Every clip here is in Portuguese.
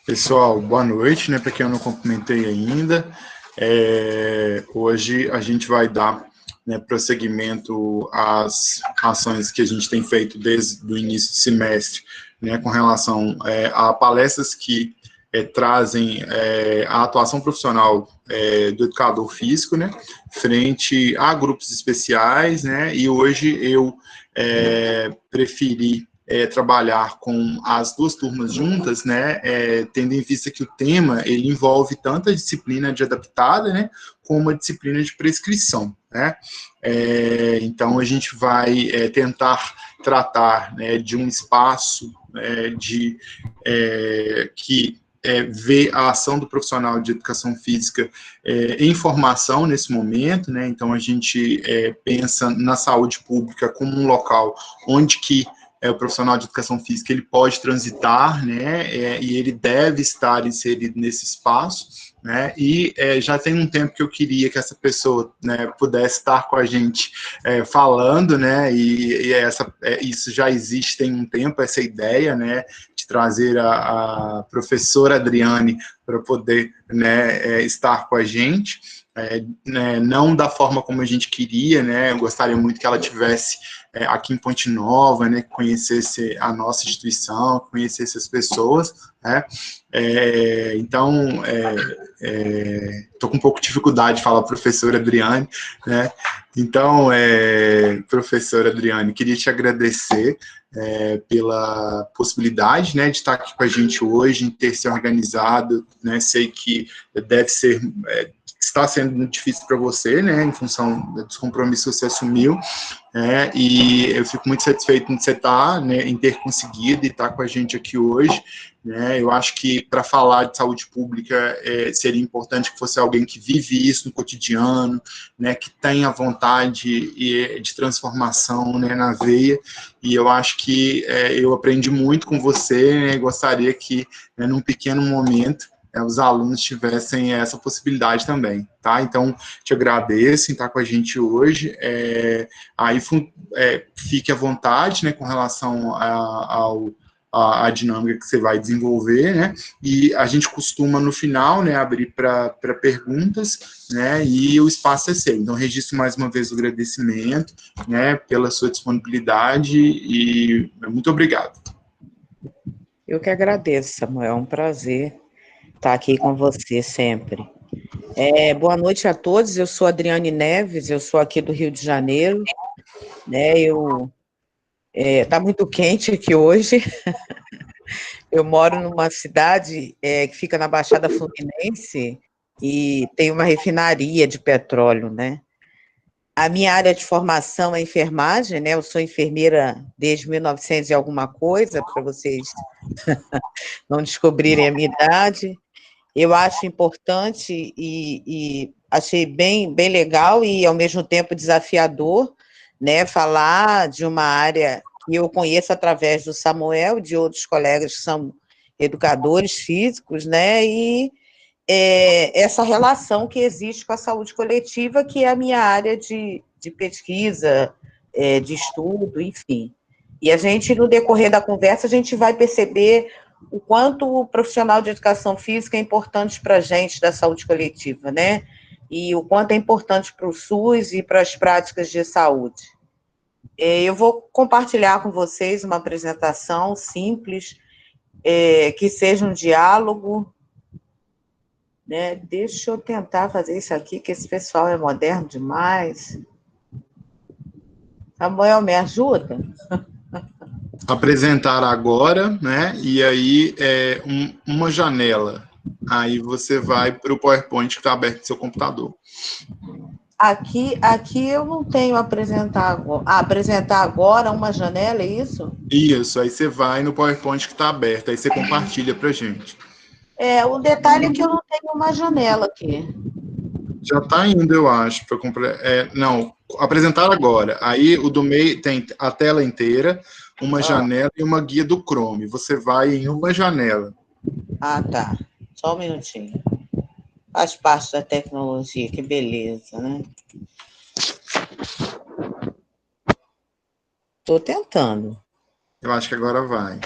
Pessoal, boa noite, né? Para quem eu não cumprimentei ainda, hoje a gente vai dar, né, prosseguimento às ações que a gente tem feito desde o início do semestre, né, com relação a palestras que trazem a atuação profissional do educador físico, né, frente a grupos especiais, né, e hoje eu preferi trabalhar com as duas turmas juntas, né, tendo em vista que o tema ele envolve tanto a disciplina de adaptada, né, como a disciplina de prescrição, né. Então a gente vai tentar tratar, né, de um espaço que vê a ação do profissional de educação física em formação nesse momento, né. Então a gente pensa na saúde pública como um local onde que o profissional de educação física ele pode transitar, né, e ele deve estar inserido nesse espaço, né, e já tem um tempo que eu queria que essa pessoa, né, pudesse estar com a gente falando, né, e isso já existe tem um tempo, essa ideia, né, de trazer a professora Adriane para poder, né, estar com a gente, né, não da forma como a gente queria, né, eu gostaria muito que ela tivesse aqui em Ponte Nova, né, que conhecesse a nossa instituição, conhecesse as pessoas, né, então, estou com um pouco de dificuldade de falar professora Adriane, né, então, professora Adriane, queria te agradecer pela possibilidade, né, de estar aqui com a gente hoje, em ter se organizado, né, sei que deve ser, está sendo muito difícil para você, né, em função dos compromissos que você assumiu, e eu fico muito satisfeito em você estar, né, em ter conseguido e estar com a gente aqui hoje, né, eu acho que para falar de saúde pública seria importante que fosse alguém que vive isso no cotidiano, né, que tenha vontade de transformação, né, na veia, e eu acho que eu aprendi muito com você, né, e gostaria que, né, num pequeno momento, os alunos tivessem essa possibilidade também, tá? Então, te agradeço em estar com a gente hoje, aí fique à vontade, né, com relação à dinâmica que você vai desenvolver, né, e a gente costuma, no final, né, abrir para perguntas, né, e o espaço é seu. Então, registro mais uma vez o agradecimento, né, pela sua disponibilidade e muito obrigado. Eu que agradeço, Samuel, é um prazer estar aqui com você sempre. Boa noite a todos, eu sou Adriane Neves, eu sou aqui do Rio de Janeiro, né, tá muito quente aqui hoje, eu moro numa cidade que fica na Baixada Fluminense e tem uma refinaria de petróleo, né. A minha área de formação é enfermagem, né, eu sou enfermeira desde 1900 e alguma coisa, para vocês não descobrirem a minha idade. Eu acho importante e achei bem legal e, ao mesmo tempo, desafiador, né, falar de uma área que eu conheço através do Samuel, de outros colegas que são educadores físicos, né, e essa relação que existe com a saúde coletiva, que é a minha área de pesquisa, de estudo, enfim. E a gente, no decorrer da conversa, a gente vai perceber o quanto o profissional de educação física é importante para a gente da saúde coletiva, né? E o quanto é importante para o SUS e para as práticas de saúde. Eu vou compartilhar com vocês uma apresentação simples, que seja um diálogo, né? Deixa eu tentar fazer isso aqui, que esse pessoal é moderno demais. Samuel, me ajuda? Apresentar agora, né, e aí uma janela, aí você vai para o PowerPoint que está aberto no seu computador. Aqui eu não tenho apresentar agora uma janela, é isso? Isso, aí você vai no PowerPoint que está aberto, aí você compartilha para a gente. O detalhe é que eu não tenho uma janela aqui. Já está indo, eu acho, para não, apresentar agora. Aí o do meio tem a tela inteira, uma janela e uma guia do Chrome. Você vai em uma janela. Ah, tá. Só um minutinho. Faz parte da tecnologia, que beleza, né? Estou tentando. Eu acho que agora vai.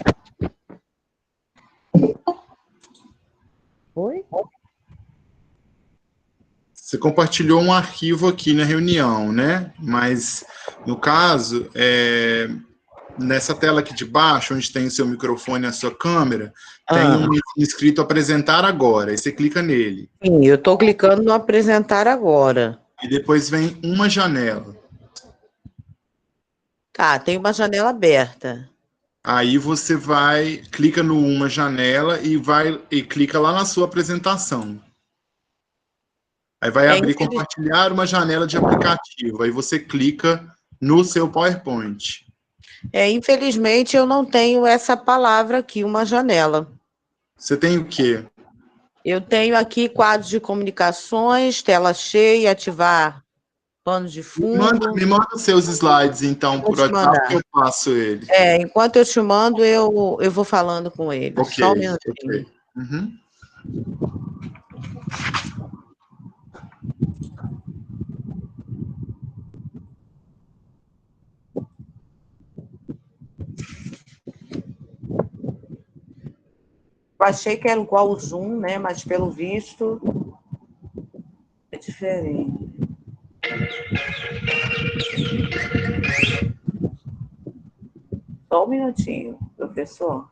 Oi? Você compartilhou um arquivo aqui na reunião, né? Mas, no caso, nessa tela aqui de baixo, onde tem o seu microfone e a sua câmera, tem um escrito apresentar agora. Aí você clica nele. Sim, eu estou clicando no apresentar agora. E depois vem uma janela. Tá, tem uma janela aberta. Aí você clica no uma janela e clica lá na sua apresentação. Aí vai abrir compartilhar uma janela de aplicativo. Aí você clica no seu PowerPoint. Infelizmente, eu não tenho essa palavra aqui, uma janela. Você tem o quê? Eu tenho aqui quadros de comunicações, tela cheia, ativar pano de fundo. Me manda os seus slides, então, Vou por te WhatsApp, mandar. que eu passo ele. Enquanto eu te mando, eu vou falando com ele. Ok, Só um minutinho. ok. Uhum. Eu achei que era igual o Zoom, né? Mas pelo visto é diferente. Só um minutinho, professor.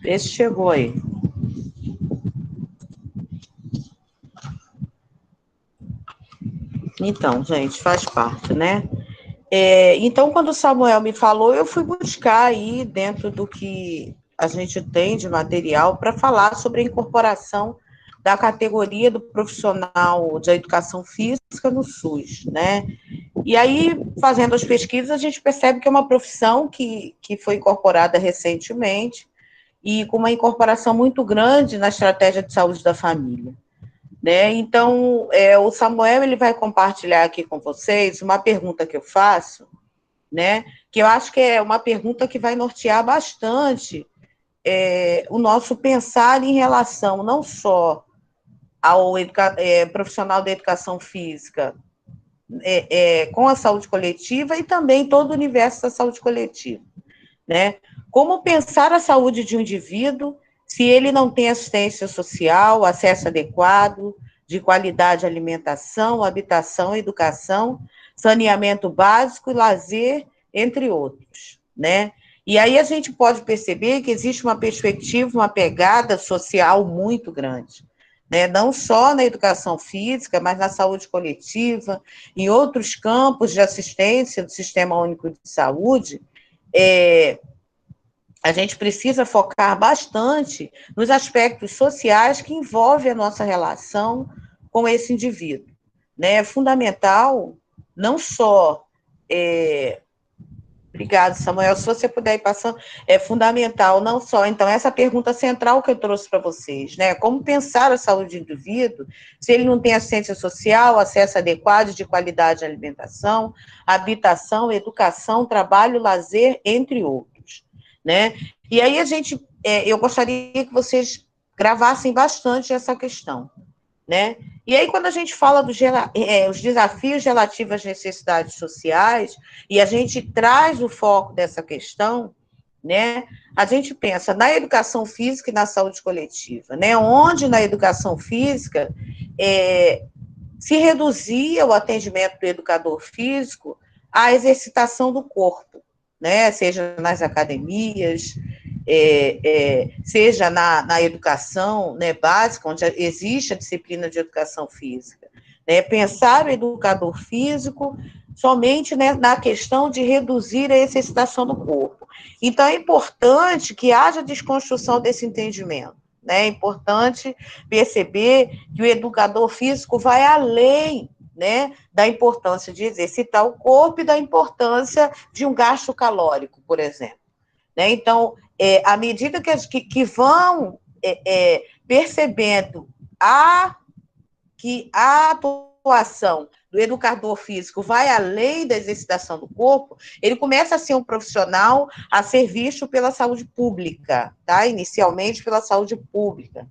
Esse chegou aí. Então, gente, faz parte, né? Então, quando o Samuel me falou, eu fui buscar aí dentro do que a gente tem de material para falar sobre a incorporação da categoria do profissional de educação física no SUS, né? E aí, fazendo as pesquisas, a gente percebe que é uma profissão que foi incorporada recentemente e com uma incorporação muito grande na estratégia de saúde da família. Né? Então, o Samuel ele vai compartilhar aqui com vocês uma pergunta que eu faço, né? Que eu acho que é uma pergunta que vai nortear bastante o nosso pensar em relação não só ao profissional da educação física com a saúde coletiva e também todo o universo da saúde coletiva. Né? Como pensar a saúde de um indivíduo se ele não tem assistência social, acesso adequado, de qualidade de alimentação, habitação, educação, saneamento básico e lazer, entre outros, né? E aí a gente pode perceber que existe uma perspectiva, uma pegada social muito grande, né? Não só na educação física, mas na saúde coletiva, em outros campos de assistência do Sistema Único de Saúde, a gente precisa focar bastante nos aspectos sociais que envolvem a nossa relação com esse indivíduo. Né? É fundamental, não só... Obrigada, Samuel. Se você puder ir passando, é fundamental, não só. Então, essa pergunta central que eu trouxe para vocês, né? Como pensar a saúde do indivíduo se ele não tem assistência social, acesso adequado de qualidade de alimentação, habitação, educação, trabalho, lazer, entre outros, né? E aí eu gostaria que vocês gravassem bastante essa questão, né? E aí, quando a gente fala dos os desafios relativos às necessidades sociais, e a gente traz o foco dessa questão, né? A gente pensa na educação física e na saúde coletiva, né? Onde na educação física se reduzia o atendimento do educador físico à exercitação do corpo, né? Seja nas academias, seja na educação, né, básica, onde existe a disciplina de educação física. Né? Pensar o educador físico somente, né, na questão de reduzir a exercitação do corpo. Então, é importante que haja desconstrução desse entendimento. Né? É importante perceber que o educador físico vai além, né, da importância de exercitar o corpo e da importância de um gasto calórico, por exemplo. Né? Então, à medida que vão percebendo que a atuação do educador físico vai além da exercitação do corpo, ele começa a ser um profissional a ser visto pela saúde pública, tá? Inicialmente pela saúde pública.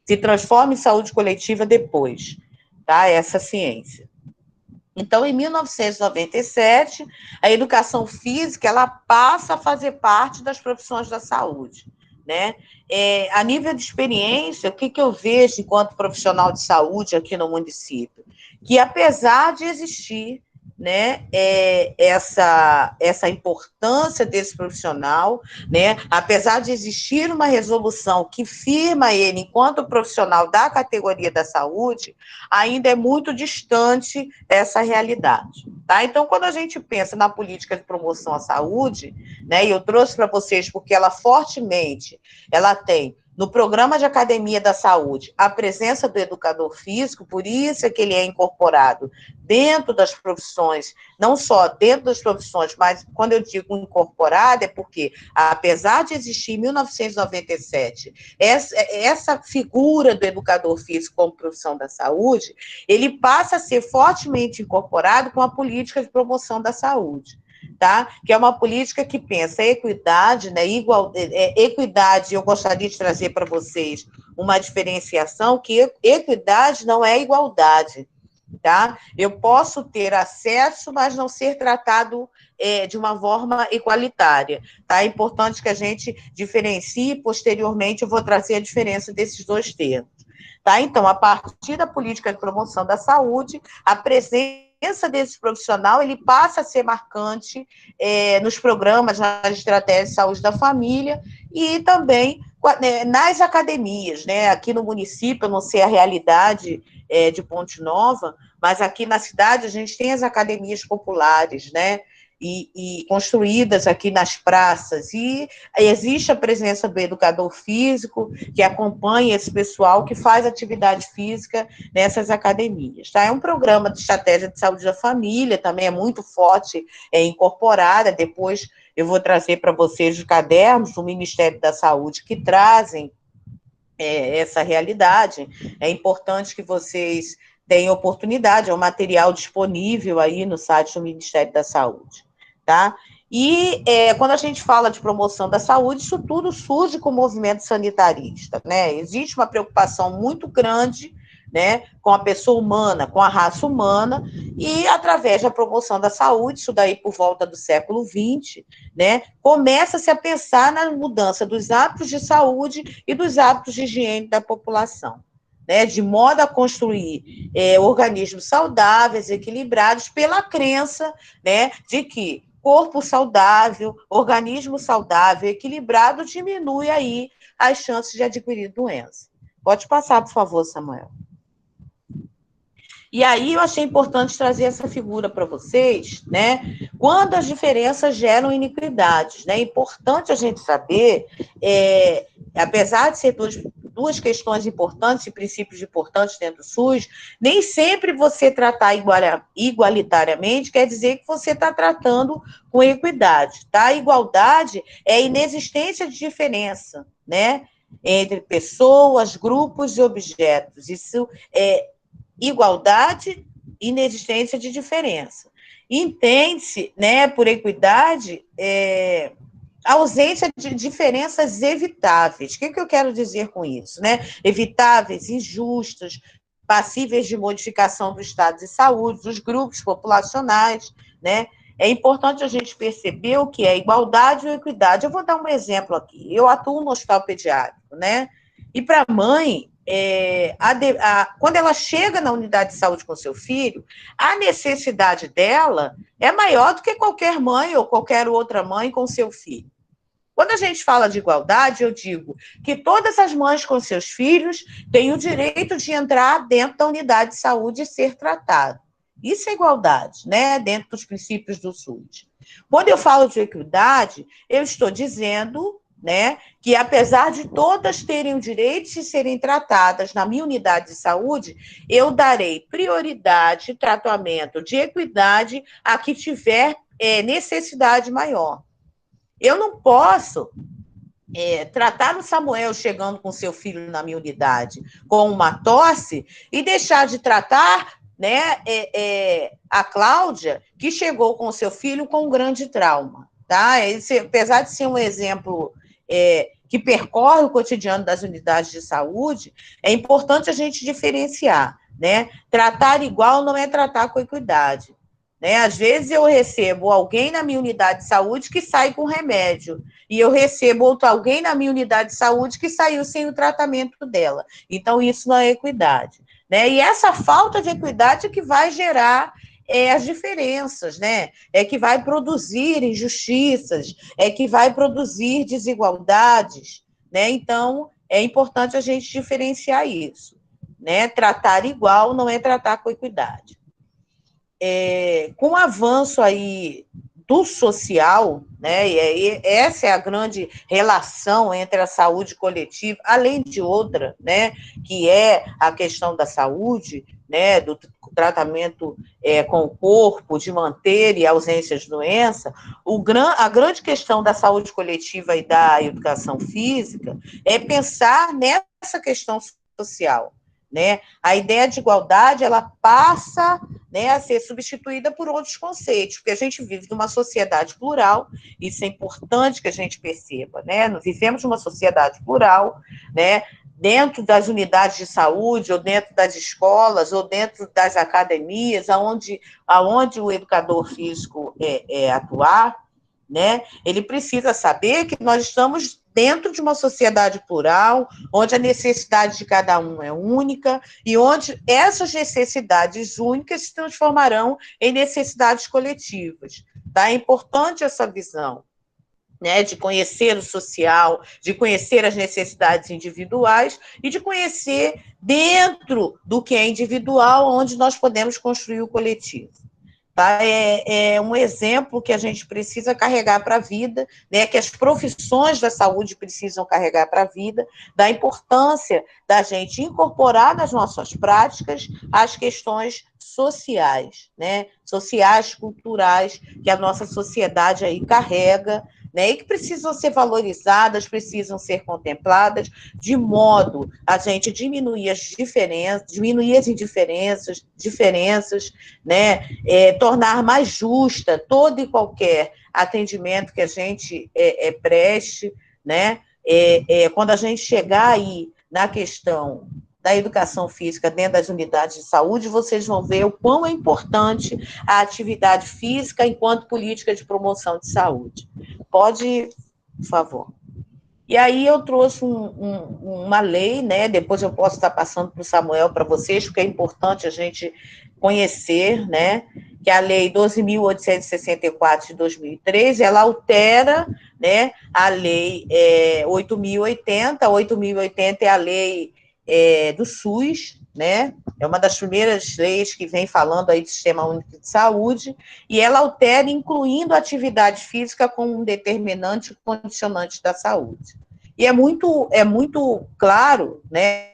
Se transforma em saúde coletiva depois, tá? Essa ciência. Então, em 1997, a educação física ela passa a fazer parte das profissões da saúde, né? A nível de experiência, o que eu vejo enquanto profissional de saúde aqui no município? Que apesar de existir, né, essa importância desse profissional, né, apesar de existir uma resolução que firma ele enquanto profissional da categoria da saúde, ainda é muito distante essa realidade. Tá? Então, quando a gente pensa na política de promoção à saúde, né, e eu trouxe para vocês porque ela fortemente, ela tem no programa de academia da saúde a presença do educador físico, por isso é que ele é incorporado dentro das profissões, não só dentro das profissões, mas quando eu digo incorporado é porque, apesar de existir em 1997 essa figura do educador físico como profissão da saúde, ele passa a ser fortemente incorporado com a política de promoção da saúde. Tá? Que é uma política que pensa equidade, né? Equidade, eu gostaria de trazer para vocês uma diferenciação, que equidade não é igualdade, tá? Eu posso ter acesso, mas não ser tratado de uma forma igualitária, tá? É importante que a gente diferencie, posteriormente eu vou trazer a diferença desses dois termos, tá? Então, a partir da política de promoção da saúde, a presença desse profissional, ele passa a ser marcante nos programas, nas estratégias de saúde da família e também nas academias, né? Aqui no município, eu não sei a realidade de Ponte Nova, mas aqui na cidade a gente tem as academias populares, né? E construídas aqui nas praças, e existe a presença do educador físico, que acompanha esse pessoal que faz atividade física nessas academias. Tá? É um programa de estratégia de saúde da família, também é muito forte, incorporada, depois eu vou trazer para vocês os cadernos do Ministério da Saúde que trazem essa realidade. É importante que vocês tenham oportunidade, é um material disponível aí no site do Ministério da Saúde, tá? E quando a gente fala de promoção da saúde, isso tudo surge com o movimento sanitarista, né? Existe uma preocupação muito grande, né, com a pessoa humana, com a raça humana, e através da promoção da saúde, isso daí por volta do século XX, né, começa-se a pensar na mudança dos hábitos de saúde e dos hábitos de higiene da população, né, de modo a construir organismos saudáveis, equilibrados, pela crença, né, de que corpo saudável, organismo saudável, equilibrado, diminui aí as chances de adquirir doença. Pode passar, por favor, Samuel. E aí eu achei importante trazer essa figura para vocês, né? Quando as diferenças geram iniquidades, né? É importante a gente saber, apesar de ser duas questões importantes e princípios importantes dentro do SUS, nem sempre você tratar igualitariamente quer dizer que você está tratando com equidade, tá? A igualdade é a inexistência de diferença, né? Entre pessoas, grupos e objetos. Isso igualdade, inexistência de diferença. Entende-se, né, por equidade, a ausência de diferenças evitáveis. O que eu quero dizer com isso? Né? Evitáveis, injustas, passíveis de modificação do estado de saúde, dos grupos populacionais, né? É importante a gente perceber o que é igualdade ou equidade. Eu vou dar um exemplo aqui. Eu atuo no hospital pediátrico, né? E para a mãe, quando ela chega na unidade de saúde com seu filho, a necessidade dela é maior do que qualquer mãe ou qualquer outra mãe com seu filho. Quando a gente fala de igualdade, eu digo que todas as mães com seus filhos têm o direito de entrar dentro da unidade de saúde e ser tratado. Isso é igualdade, né? Dentro dos princípios do SUS. Quando eu falo de equidade, eu estou dizendo, né, que apesar de todas terem o direito de serem tratadas na minha unidade de saúde, eu darei prioridade, tratamento de equidade a que tiver necessidade maior. Eu não posso tratar o Samuel chegando com seu filho na minha unidade com uma tosse e deixar de tratar né, a Cláudia, que chegou com o seu filho com um grande trauma. Tá? Apesar de ser um exemplo que percorre o cotidiano das unidades de saúde, é importante a gente diferenciar. Né? Tratar igual não é tratar com equidade. Né? Às vezes eu recebo alguém na minha unidade de saúde que sai com remédio, e eu recebo alguém na minha unidade de saúde que saiu sem o tratamento dela. Então, isso não é equidade. Né? E essa falta de equidade é que vai gerar as diferenças, né? É que vai produzir injustiças, é que vai produzir desigualdades. Né? Então, é importante a gente diferenciar isso. Né? Tratar igual não é tratar com equidade. Com o avanço aí do social, né, e essa é a grande relação entre a saúde coletiva, além de outra, né, que é a questão da saúde, né, do tratamento com o corpo, de manter e ausência de doença, a grande questão da saúde coletiva e da educação física é pensar nessa questão social. Né? A ideia de igualdade, ela passa, né, a ser substituída por outros conceitos, porque a gente vive numa sociedade plural, isso é importante que a gente perceba, né? Nós vivemos numa sociedade plural, né? Dentro das unidades de saúde, ou dentro das escolas, ou dentro das academias, aonde o educador físico atuar, né? Ele precisa saber que nós estamos dentro de uma sociedade plural, onde a necessidade de cada um é única e onde essas necessidades únicas se transformarão em necessidades coletivas. Tá? É importante essa visão. Né, de conhecer o social, de conhecer as necessidades individuais e de conhecer dentro do que é individual, onde nós podemos construir o coletivo. Tá? É um exemplo que a gente precisa carregar para a vida, né? Que as profissões da saúde precisam carregar para a vida, da importância da gente incorporar nas nossas práticas as questões sociais, né? Sociais, culturais, que a nossa sociedade aí carrega, né, e que precisam ser valorizadas, precisam ser contempladas, de modo a gente diminuir as diferenças, diminuir as diferenças, né, tornar mais justa todo e qualquer atendimento que a gente preste, né, quando a gente chegar aí na questão da educação física dentro das unidades de saúde, vocês vão ver o quão é importante a atividade física enquanto política de promoção de saúde. Pode, por favor. E aí eu trouxe uma lei, né? Depois eu posso estar passando para o Samuel para vocês, porque é importante a gente conhecer, né? Que é a Lei 12.864 de 2013, ela altera, né? A Lei 8.080. 8.080 é a lei do SUS, né? É uma das primeiras leis que vem falando aí do Sistema Único de Saúde, e ela altera, incluindo a atividade física como um determinante e condicionante da saúde. E é muito claro, né,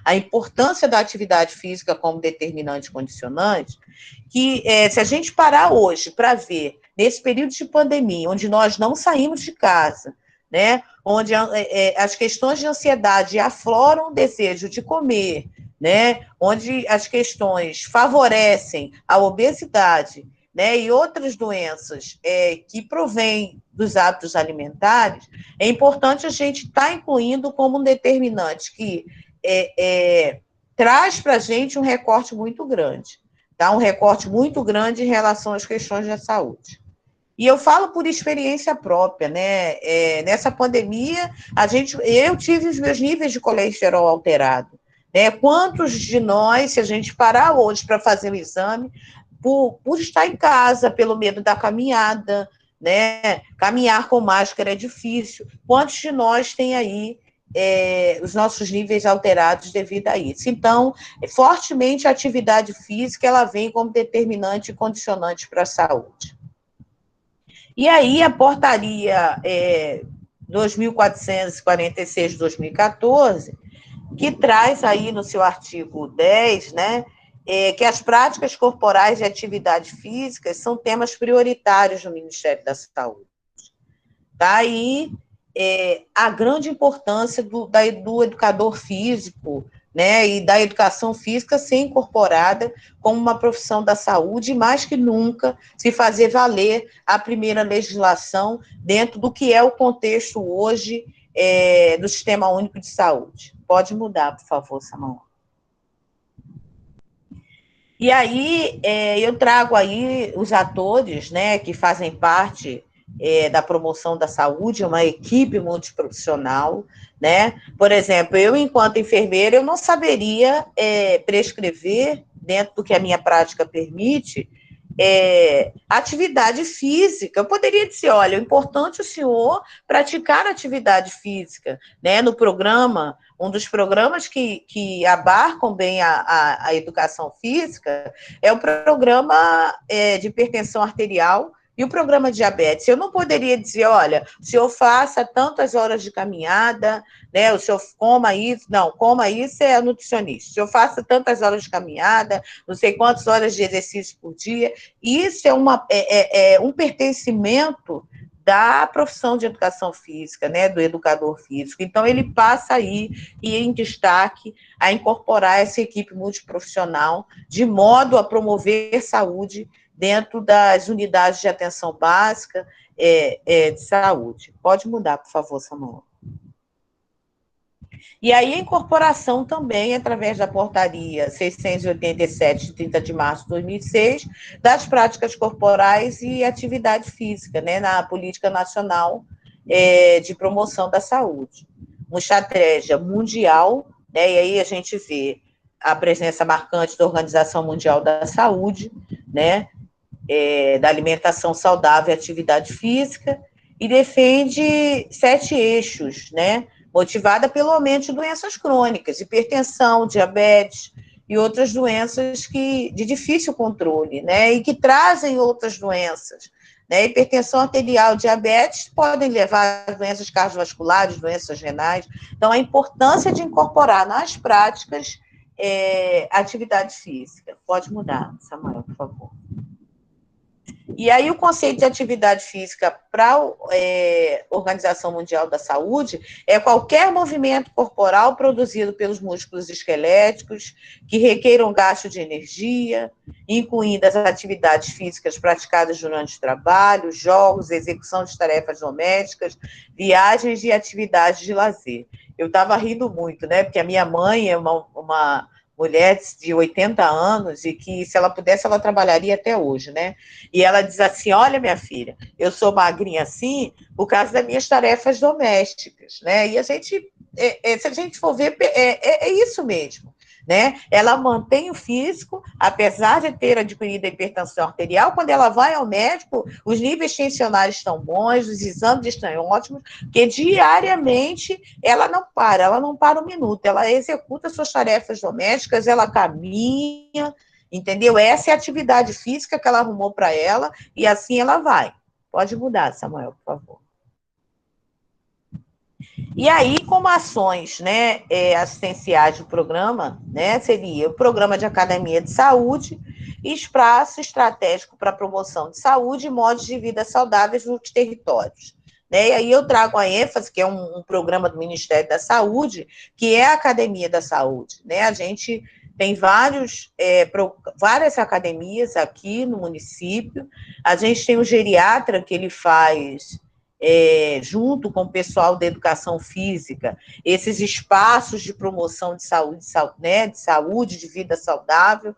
a importância da atividade física como determinante e condicionante, que se a gente parar hoje para ver, nesse período de pandemia, onde nós não saímos de casa, né, onde as questões de ansiedade afloram o desejo de comer, né, onde as questões favorecem a obesidade, né, e outras doenças que provêm dos hábitos alimentares, é importante a gente estar incluindo como um determinante que traz para a gente um recorte muito grande, tá? Um recorte muito grande em relação às questões da saúde. E eu falo por experiência própria, né? Nessa pandemia, eu tive os meus níveis de colesterol alterado. Né? Quantos de nós, se a gente parar hoje para fazer o exame, por estar em casa, pelo medo da caminhada, né? Caminhar com máscara é difícil. Quantos de nós têm aí os nossos níveis alterados devido a isso? Então, fortemente a atividade física ela vem como determinante e condicionante para a saúde. E aí a portaria 2.446 de 2014, que traz aí no seu artigo 10, né, que as práticas corporais e atividade física são temas prioritários no Ministério da Saúde. Tá aí a grande importância do educador físico, né, e da educação física ser incorporada como uma profissão da saúde, e mais que nunca se fazer valer a primeira legislação dentro do que é o contexto hoje do Sistema Único de Saúde. Pode mudar, por favor, Samuel. E aí, eu trago aí os atores, né, que fazem parte da promoção da saúde, uma equipe multiprofissional, né? Por exemplo, eu, enquanto enfermeira, eu não saberia prescrever, dentro do que a minha prática permite, atividade física. Eu poderia dizer, olha, é importante o senhor praticar atividade física, né? No programa, um dos programas que abarcam bem a educação física é o programa de hipertensão arterial e o programa de diabetes. Eu não poderia dizer, olha, o senhor faça tantas horas de caminhada, né? O senhor coma isso. Não, coma isso é a nutricionista. O senhor faça tantas horas de caminhada, não sei quantas horas de exercício por dia. Isso é um pertencimento da profissão de educação física, né, do educador físico. Então, ele passa aí, e em destaque, a incorporar essa equipe multiprofissional, de modo a promover saúde dentro das unidades de atenção básica de saúde. Pode mudar, por favor, Samuel. E aí a incorporação também, através da portaria 687, de 30 de março de 2006, das práticas corporais e atividade física, né, na Política Nacional de Promoção da Saúde. Uma estratégia mundial, né, e aí a gente vê a presença marcante da Organização Mundial da Saúde, né, da alimentação saudável e atividade física, e defende 7 eixos, né, motivada pelo aumento de doenças crônicas, hipertensão, diabetes e outras doenças de difícil controle, né, e que trazem outras doenças, né, hipertensão arterial, diabetes podem levar a doenças cardiovasculares, doenças renais. Então, a importância de incorporar nas práticas atividade física. Pode mudar, Samuel, por favor. E aí o conceito de atividade física para a Organização Mundial da Saúde é qualquer movimento corporal produzido pelos músculos esqueléticos que requeiram gasto de energia, incluindo as atividades físicas praticadas durante o trabalho, jogos, execução de tarefas domésticas, viagens e atividades de lazer. Eu estava rindo muito, né? Porque a minha mãe é uma mulher de 80 anos, e que, se ela pudesse, ela trabalharia até hoje, né? E ela diz assim, olha, minha filha, eu sou magrinha assim por causa das minhas tarefas domésticas, né? E a gente, se a gente for ver, é isso mesmo, né? Ela mantém o físico, apesar de ter adquirido a hipertensão arterial. Quando ela vai ao médico, os níveis tensionários estão bons, os exames estão ótimos, porque diariamente ela não para um minuto, ela executa suas tarefas domésticas, ela caminha, entendeu? Essa é a atividade física que ela arrumou para ela, e assim ela vai. Pode mudar, Samuel, por favor. E aí, como ações, né, assistenciais do programa, né, seria o programa de academia de saúde, espaço estratégico para promoção de saúde e modos de vida saudáveis nos territórios. Né? E aí eu trago a ênfase, que é um programa do Ministério da Saúde, que é a Academia da Saúde. Né? A gente tem várias academias aqui no município. A gente tem o geriatra, que ele faz, junto com o pessoal da educação física, esses espaços de promoção de saúde, né, de saúde, de vida saudável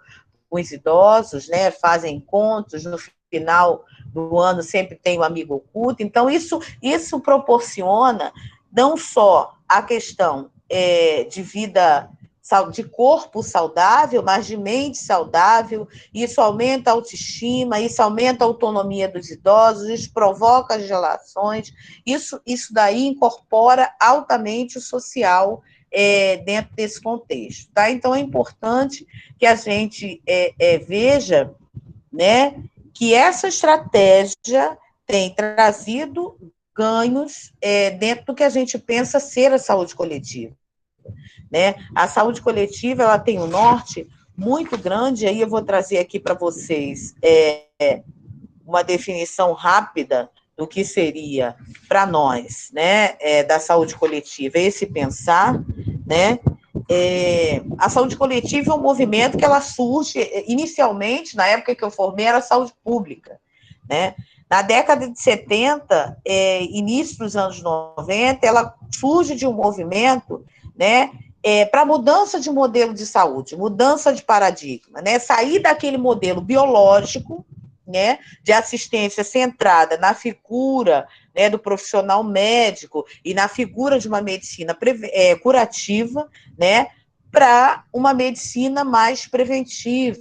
com os idosos, né, fazem encontros, no final do ano sempre tem o amigo oculto. Então, isso proporciona não só a questão de vida, de corpo saudável, mas de mente saudável. Isso aumenta a autoestima, isso aumenta a autonomia dos idosos, isso provoca as relações, isso daí incorpora altamente o social dentro desse contexto. Tá? Então, é importante que a gente veja, né, que essa estratégia tem trazido ganhos dentro do que a gente pensa ser a saúde coletiva. Né? A saúde coletiva, ela tem um norte muito grande, aí eu vou trazer aqui para vocês uma definição rápida do que seria para nós, né, da saúde coletiva, esse pensar, né, a saúde coletiva é um movimento que ela surge, inicialmente, na época que eu formei, era saúde pública, né? Na década de 70, início dos anos 90, ela surge de um movimento, né, para mudança de modelo de saúde, mudança de paradigma, né? Sair daquele modelo biológico, né, de assistência centrada na figura, né, do profissional médico e na figura de uma medicina curativa, né, para uma medicina mais preventiva,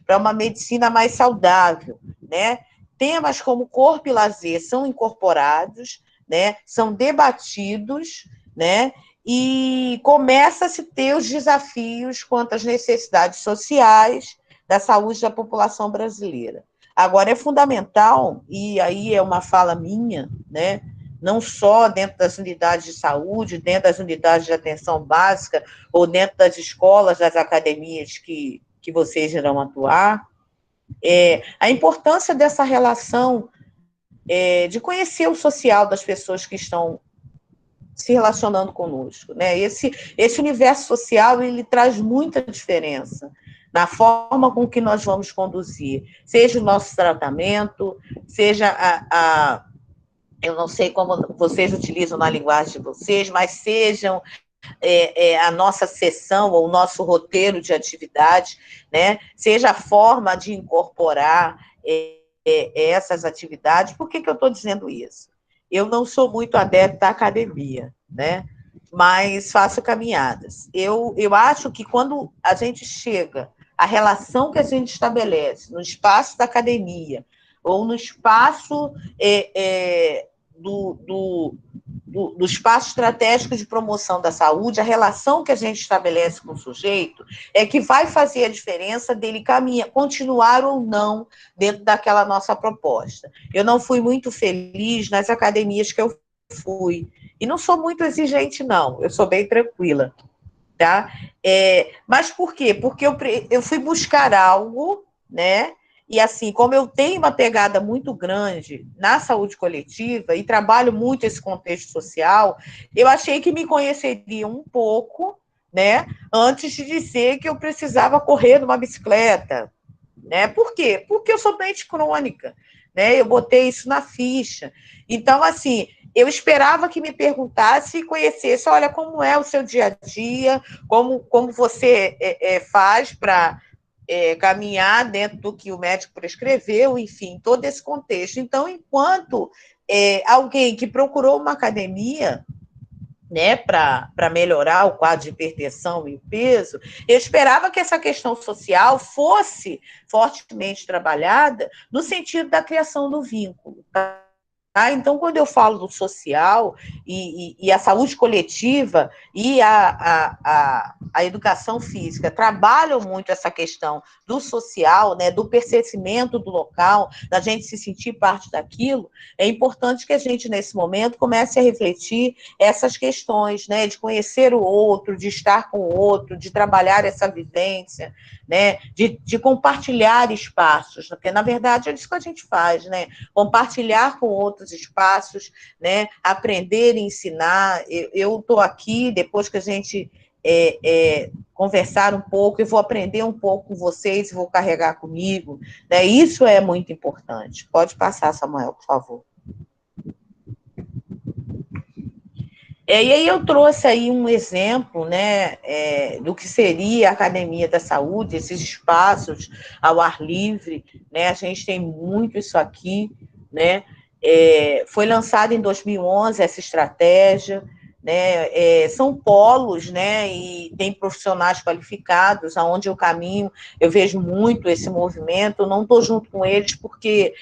para uma medicina mais saudável, né? Temas como corpo e lazer são incorporados, né, são debatidos, né, e começa a se ter os desafios quanto às necessidades sociais da saúde da população brasileira. Agora, é fundamental, e aí é uma fala minha, né, não só dentro das unidades de saúde, dentro das unidades de atenção básica, ou dentro das escolas, das academias que vocês irão atuar, a importância dessa relação, de conhecer o social das pessoas que estão se relacionando conosco, né? Esse universo social, ele traz muita diferença na forma com que nós vamos conduzir, seja o nosso tratamento, seja eu não sei como vocês utilizam na linguagem de vocês, mas sejam a nossa sessão ou o nosso roteiro de atividade, né? Seja a forma de incorporar essas atividades. Por que eu estou dizendo isso? Eu não sou muito adepta à academia, né? Mas faço caminhadas. Eu acho que quando a gente chega, a relação que a gente estabelece no espaço da academia ou no espaço do espaço estratégico de promoção da saúde, a relação que a gente estabelece com o sujeito é que vai fazer a diferença dele continuar ou não dentro daquela nossa proposta. Eu não fui muito feliz nas academias que eu fui, e não sou muito exigente, não, eu sou bem tranquila, tá? Mas por quê? Porque eu fui buscar algo, né? E assim, como eu tenho uma pegada muito grande na saúde coletiva e trabalho muito esse contexto social, eu achei que me conheceriam um pouco, né, antes de dizer que eu precisava correr numa bicicleta, né? Por quê? Porque eu sou doente crônica, né? Eu botei isso na ficha. Então, assim, eu esperava que me perguntasse e conhecesse, olha, como é o seu dia a dia, como você faz para caminhar dentro do que o médico prescreveu, enfim, todo esse contexto. Então, enquanto alguém que procurou uma academia, né, para melhorar o quadro de hipertensão e o peso, eu esperava que essa questão social fosse fortemente trabalhada no sentido da criação do vínculo. Então, quando eu falo do social e a saúde coletiva e a educação física trabalham muito essa questão do social, né, do pertencimento do local, da gente se sentir parte daquilo, é importante que a gente, nesse momento, comece a refletir essas questões, né, de conhecer o outro, de estar com o outro, de trabalhar essa vivência, né, de compartilhar espaços, porque, na verdade, é isso que a gente faz, né, compartilhar com outros espaços, né, aprender e ensinar. Eu estou aqui, depois que a gente conversar um pouco, eu vou aprender um pouco com vocês, vou carregar comigo, né, isso é muito importante. Pode passar, Samuel, por favor. E aí eu trouxe aí um exemplo, né, do que seria a Academia da Saúde, esses espaços ao ar livre, né, a gente tem muito isso aqui, né, foi lançada em 2011 essa estratégia, né, são polos, né, e tem profissionais qualificados, aonde eu caminho, eu vejo muito esse movimento, não estou junto com eles porque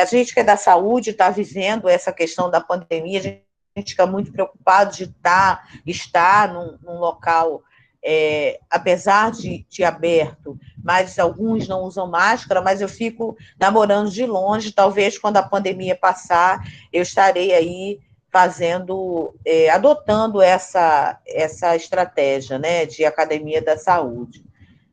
a gente que é da saúde está vivendo essa questão da pandemia, a gente fica muito preocupado de estar num local, apesar de aberto, mas alguns não usam máscara, mas eu fico namorando de longe, talvez quando a pandemia passar, eu estarei aí adotando essa estratégia, né, de academia da saúde.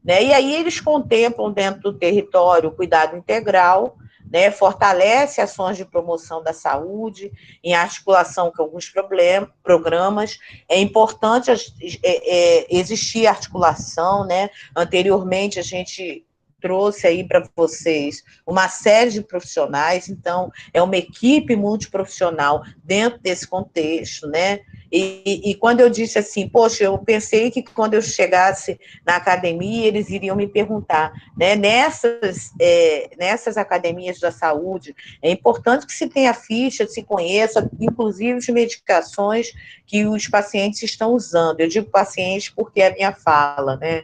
Né? E aí eles contemplam dentro do território o cuidado integral, né, fortalece ações de promoção da saúde, em articulação com alguns programas. É importante existir articulação, né? Anteriormente, a gente trouxe aí para vocês uma série de profissionais, então, é uma equipe multiprofissional dentro desse contexto, né? E quando eu disse assim, poxa, eu pensei que quando eu chegasse na academia, eles iriam me perguntar, né? Nessas academias da saúde, é importante que se tenha ficha, se conheça, inclusive as medicações que os pacientes estão usando. Eu digo pacientes porque é a minha fala, né?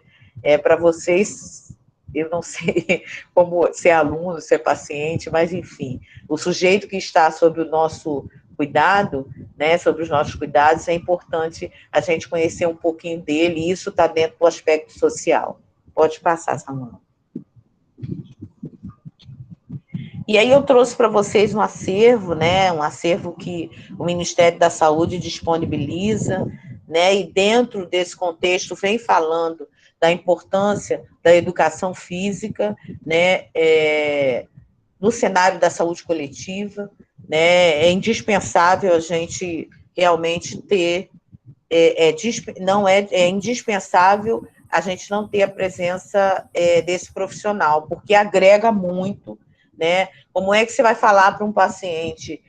Para vocês, eu não sei como ser aluno, ser paciente, mas enfim, o sujeito que está sob o nosso cuidado, né, sobre os nossos cuidados, é importante a gente conhecer um pouquinho dele, e isso está dentro do aspecto social. Pode passar, Samuel. E aí eu trouxe para vocês um acervo, né, um acervo que o Ministério da Saúde disponibiliza, né, e dentro desse contexto vem falando da importância da educação física, né, no cenário da saúde coletiva, né, é indispensável a gente realmente ter, é indispensável a gente não ter a presença desse profissional, porque agrega muito, né? Como é que você vai falar para um paciente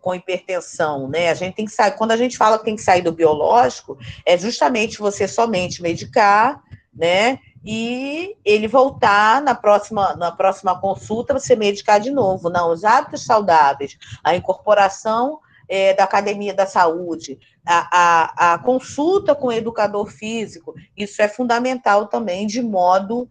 com hipertensão, né? A gente tem que sair, quando a gente fala que tem que sair do biológico, é justamente você somente medicar, né? E ele voltar na próxima consulta, você medicar de novo. Não, os hábitos saudáveis, a incorporação da academia da saúde, a consulta com o educador físico, isso é fundamental também, de modo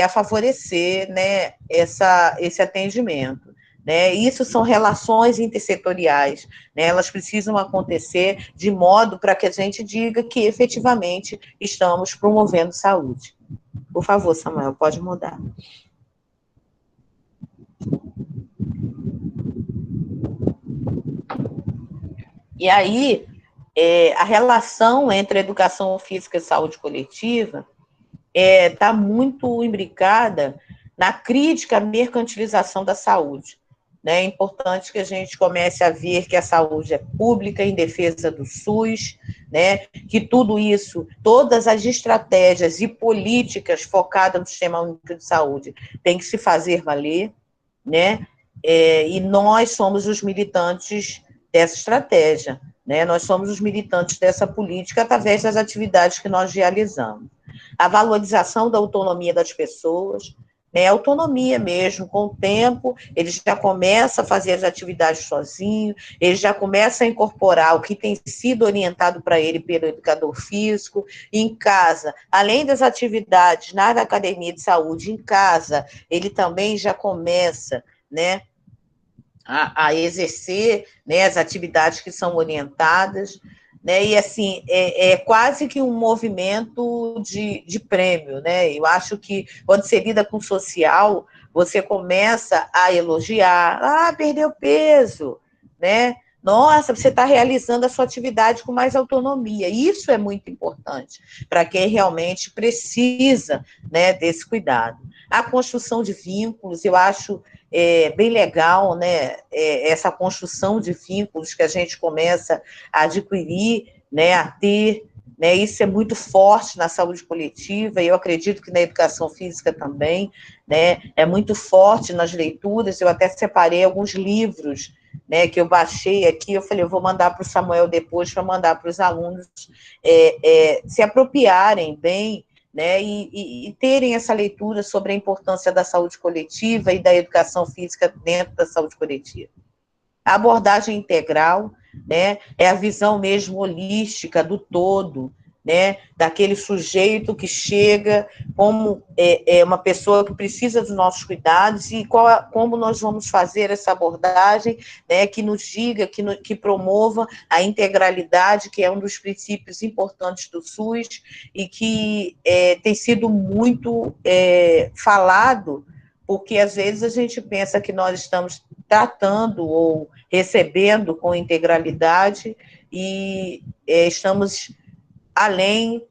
a favorecer, né, esse atendimento. Né? Isso são relações intersetoriais, né? Elas precisam acontecer de modo para que a gente diga que efetivamente estamos promovendo saúde. Por favor, Samuel, pode mudar. E aí, a relação entre educação física e saúde coletiva está muito imbricada na crítica à mercantilização da saúde. Né? É importante que a gente comece a ver que a saúde é pública, em defesa do SUS, né? Que tudo isso, todas as estratégias e políticas focadas no Sistema Único de Saúde tem que se fazer valer, né? E nós somos os militantes dessa estratégia, né? Nós somos os militantes dessa política através das atividades que nós realizamos. A valorização da autonomia das pessoas, né, autonomia mesmo, com o tempo, ele já começa a fazer as atividades sozinho, ele já começa a incorporar o que tem sido orientado para ele pelo educador físico, em casa, além das atividades na academia de saúde, em casa, ele também já começa, né, a exercer, né, as atividades que são orientadas, né, e assim, é quase que um movimento de prêmio, né, eu acho que quando você lida com social, você começa a elogiar, perdeu peso, né, nossa, você está realizando a sua atividade com mais autonomia, isso é muito importante para quem realmente precisa, né, desse cuidado. A construção de vínculos, eu acho bem legal, né, essa construção de vínculos que a gente começa a adquirir, né, a ter, né, isso é muito forte na saúde coletiva, e eu acredito que na educação física também, né, é muito forte nas leituras. Eu até separei alguns livros, né, que eu baixei aqui, eu falei, eu vou mandar para o Samuel depois, para mandar para os alunos se apropriarem bem, né, e terem essa leitura sobre a importância da saúde coletiva e da educação física dentro da saúde coletiva. A abordagem integral, né, é a visão mesmo holística do todo, né, daquele sujeito que chega como uma pessoa que precisa dos nossos cuidados, e como nós vamos fazer essa abordagem, né, que nos diga, que promova a integralidade, que é um dos princípios importantes do SUS, e que tem sido muito falado, porque às vezes a gente pensa que nós estamos tratando ou recebendo com integralidade e estamos além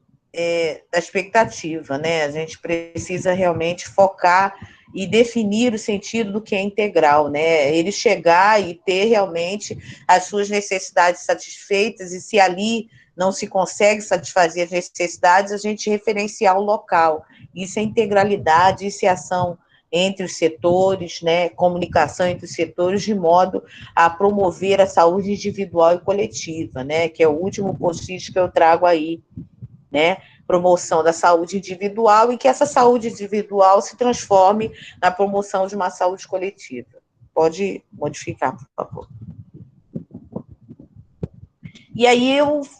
da expectativa, né? A gente precisa realmente focar e definir o sentido do que é integral, né? Ele chegar e ter realmente as suas necessidades satisfeitas, e se ali não se consegue satisfazer as necessidades, a gente referenciar o local. Isso é integralidade, isso é ação entre os setores, né, comunicação entre os setores, de modo a promover a saúde individual e coletiva, né, que é o último post-it que eu trago aí, né, promoção da saúde individual, e que essa saúde individual se transforme na promoção de uma saúde coletiva. Pode modificar, por favor. E aí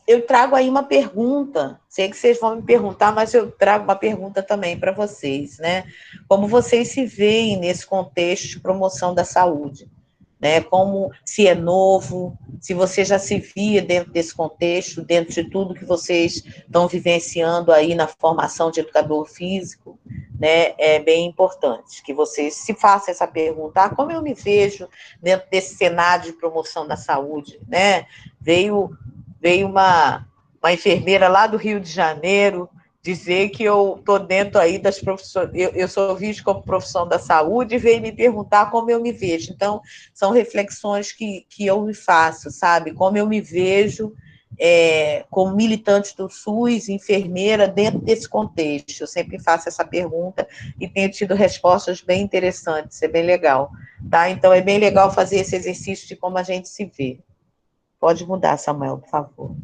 eu trago aí uma pergunta, sei que vocês vão me perguntar, mas eu trago uma pergunta também para vocês, né? Como vocês se veem nesse contexto de promoção da saúde, né? Como, se é novo, se você já se via dentro desse contexto, dentro de tudo que vocês estão vivenciando aí na formação de educador físico, né? É bem importante que vocês se façam essa pergunta: como eu me vejo dentro desse cenário de promoção da saúde, né? Veio uma enfermeira lá do Rio de Janeiro dizer que eu estou dentro aí das profissões, eu sou vista como profissão da saúde, e veio me perguntar como eu me vejo. Então, são reflexões que eu me faço, sabe? Como eu me vejo como militante do SUS, enfermeira, dentro desse contexto. Eu sempre faço essa pergunta e tenho tido respostas bem interessantes, é bem legal. Tá? Então, é bem legal fazer esse exercício de como a gente se vê. Pode mudar, Samuel, por favor.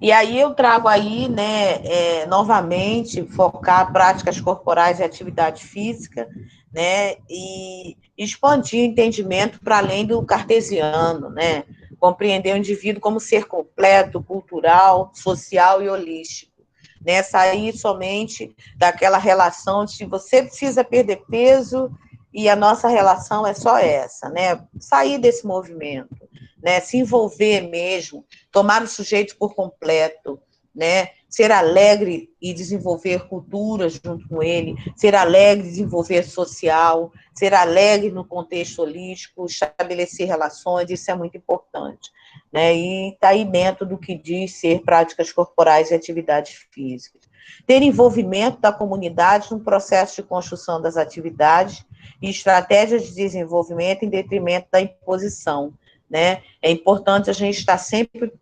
E aí eu trago aí, né, novamente, focar práticas corporais e atividade física, né, e expandir o entendimento para além do cartesiano, né, compreender o indivíduo como ser completo, cultural, social e holístico, né, sair somente daquela relação de você precisa perder peso e a nossa relação é só essa, né, sair desse movimento, né, se envolver mesmo, tomar o sujeito por completo, né? Ser alegre e desenvolver cultura junto com ele, ser alegre e desenvolver social, ser alegre no contexto holístico, estabelecer relações, isso é muito importante, né? E está aí dentro do que diz ser práticas corporais e atividades físicas. Ter envolvimento da comunidade no processo de construção das atividades e estratégias de desenvolvimento em detrimento da imposição, né? É importante a gente estar sempre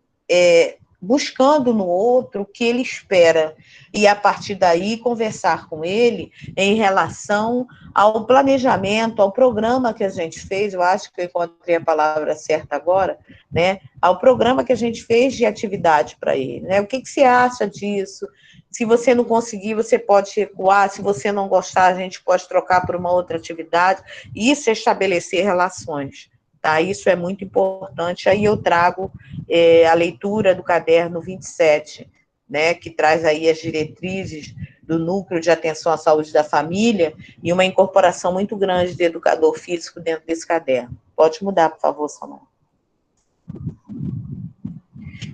buscando no outro o que ele espera, e a partir daí conversar com ele em relação ao planejamento, ao programa que a gente fez. Eu acho que eu encontrei a palavra certa agora, né? Ao programa que a gente fez de atividade para ele, né? O que você acha disso? Se você não conseguir, você pode recuar, se você não gostar, a gente pode trocar por uma outra atividade. Isso é estabelecer relações. Tá? Isso é muito importante. Aí eu trago a leitura do caderno 27, né, que traz aí as diretrizes do Núcleo de Atenção à Saúde da Família, e uma incorporação muito grande de educador físico dentro desse caderno. Pode mudar, por favor, Samuel.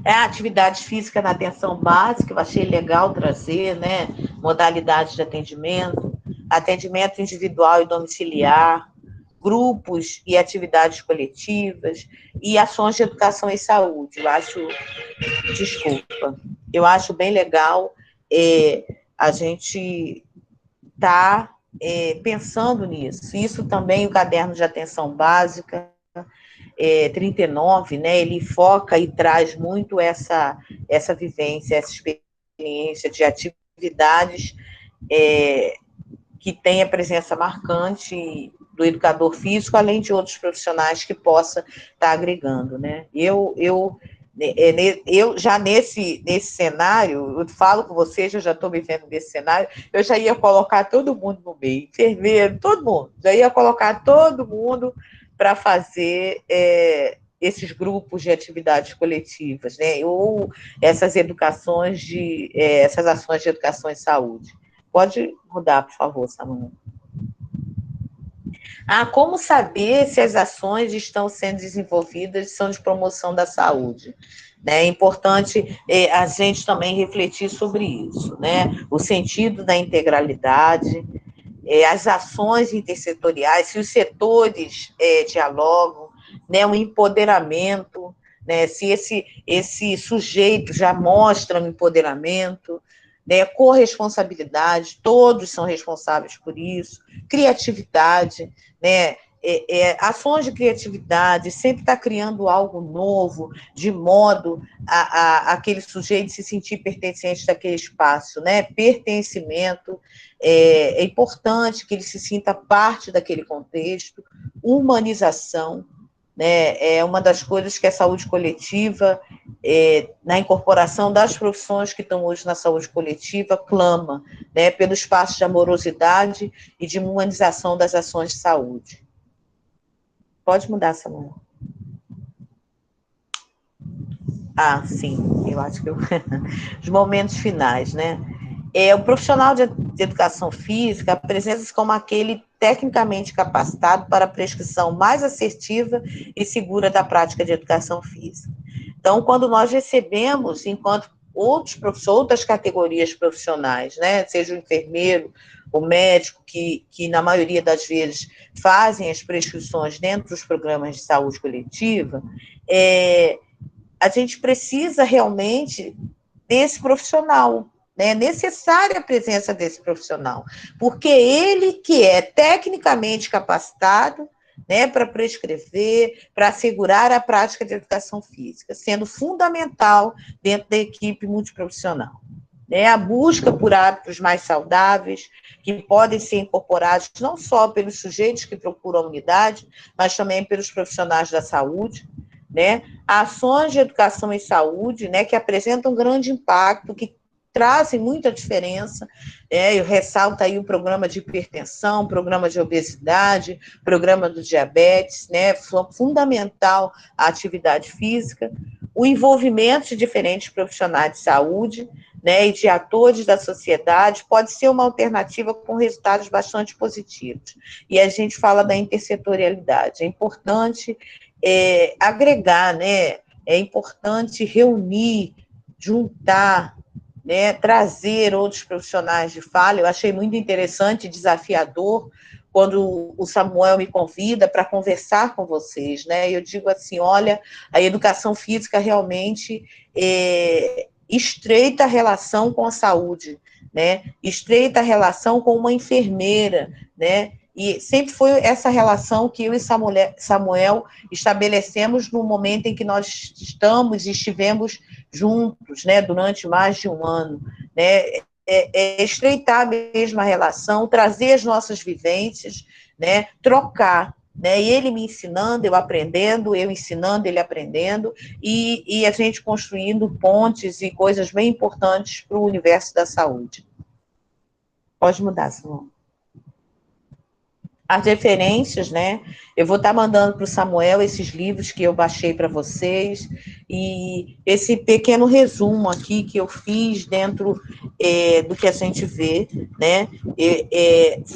A atividade física na atenção básica, eu achei legal trazer, né, modalidades de atendimento, atendimento individual e domiciliar, grupos e atividades coletivas, e ações de educação e saúde. Eu acho bem legal a gente tá pensando nisso. Isso também, o caderno de atenção básica, 39, né, ele foca e traz muito essa vivência, essa experiência de atividades que tem a presença marcante do educador físico, além de outros profissionais que possa estar agregando, né? Eu já nesse cenário, eu falo com vocês, eu já estou me vendo nesse cenário, eu já ia colocar todo mundo no meio, enfermeiro, todo mundo, já ia colocar todo mundo para fazer esses grupos de atividades coletivas, né? Ou essas essas ações de educação e saúde. Pode mudar, por favor, Samuel. Como saber se as ações estão sendo desenvolvidas são de promoção da saúde? É importante a gente também refletir sobre isso, né? O sentido da integralidade, as ações intersetoriais, se os setores dialogam, né? O empoderamento, né? Se esse sujeito já mostra um empoderamento, né? Corresponsabilidade, todos são responsáveis por isso, criatividade, né? Ações de criatividade, sempre está criando algo novo, de modo aquele sujeito se sentir pertencente daquele espaço, né? Pertencimento, é importante que ele se sinta parte daquele contexto, humanização, né? É uma das coisas que a saúde coletiva, na incorporação das profissões que estão hoje na saúde coletiva, clama, né? Pelo espaço de amorosidade e de humanização das ações de saúde. Pode mudar, Samuel. Ah, sim, eu acho que os momentos finais, né? O profissional de educação física apresenta-se como aquele tecnicamente capacitado para a prescrição mais assertiva e segura da prática de educação física. Então, quando nós recebemos, enquanto outras categorias profissionais, né, seja o enfermeiro, o médico, que na maioria das vezes fazem as prescrições dentro dos programas de saúde coletiva, a gente precisa realmente desse profissional, né? É necessária a presença desse profissional, porque ele que é tecnicamente capacitado, né, para prescrever, para assegurar a prática de educação física, sendo fundamental dentro da equipe multiprofissional. Né? A busca por hábitos mais saudáveis, que podem ser incorporados não só pelos sujeitos que procuram a unidade, mas também pelos profissionais da saúde, né? Ações de educação em saúde, né, que apresentam um grande impacto, que trazem muita diferença, eu ressalto aí o programa de hipertensão, programa de obesidade, programa do diabetes, né, fundamental a atividade física, o envolvimento de diferentes profissionais de saúde, né, e de atores da sociedade, pode ser uma alternativa com resultados bastante positivos. E a gente fala da intersetorialidade, é importante agregar, né, é importante reunir, juntar, né, trazer outros profissionais de fala. Eu achei muito interessante e desafiador quando o Samuel me convida para conversar com vocês, né? Eu digo assim, olha, a educação física realmente estreita a relação com a saúde, né? Estreita a relação com uma enfermeira, né? E sempre foi essa relação que eu e Samuel estabelecemos no momento em que nós estivemos juntos, né, durante mais de um ano, né, estreitar mesmo a relação, trazer as nossas vivências, né, trocar, né, ele me ensinando, eu aprendendo, eu ensinando, ele aprendendo, e a gente construindo pontes e coisas bem importantes para o universo da saúde. Pode mudar, Simão. As referências, né? Eu vou estar mandando para o Samuel esses livros que eu baixei para vocês, e esse pequeno resumo aqui que eu fiz dentro do que a gente vê, né?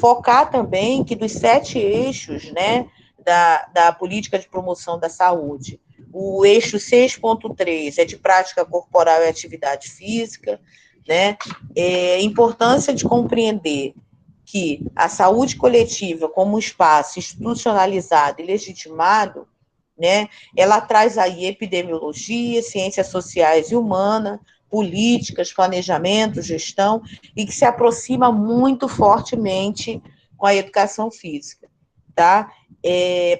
Focar também que dos 7 eixos, né, da política de promoção da saúde, o eixo 6.3 é de prática corporal e atividade física, né? Importância de compreender que a saúde coletiva, como um espaço institucionalizado e legitimado, né, ela traz aí epidemiologia, ciências sociais e humanas, políticas, planejamento, gestão, e que se aproxima muito fortemente com a educação física, tá?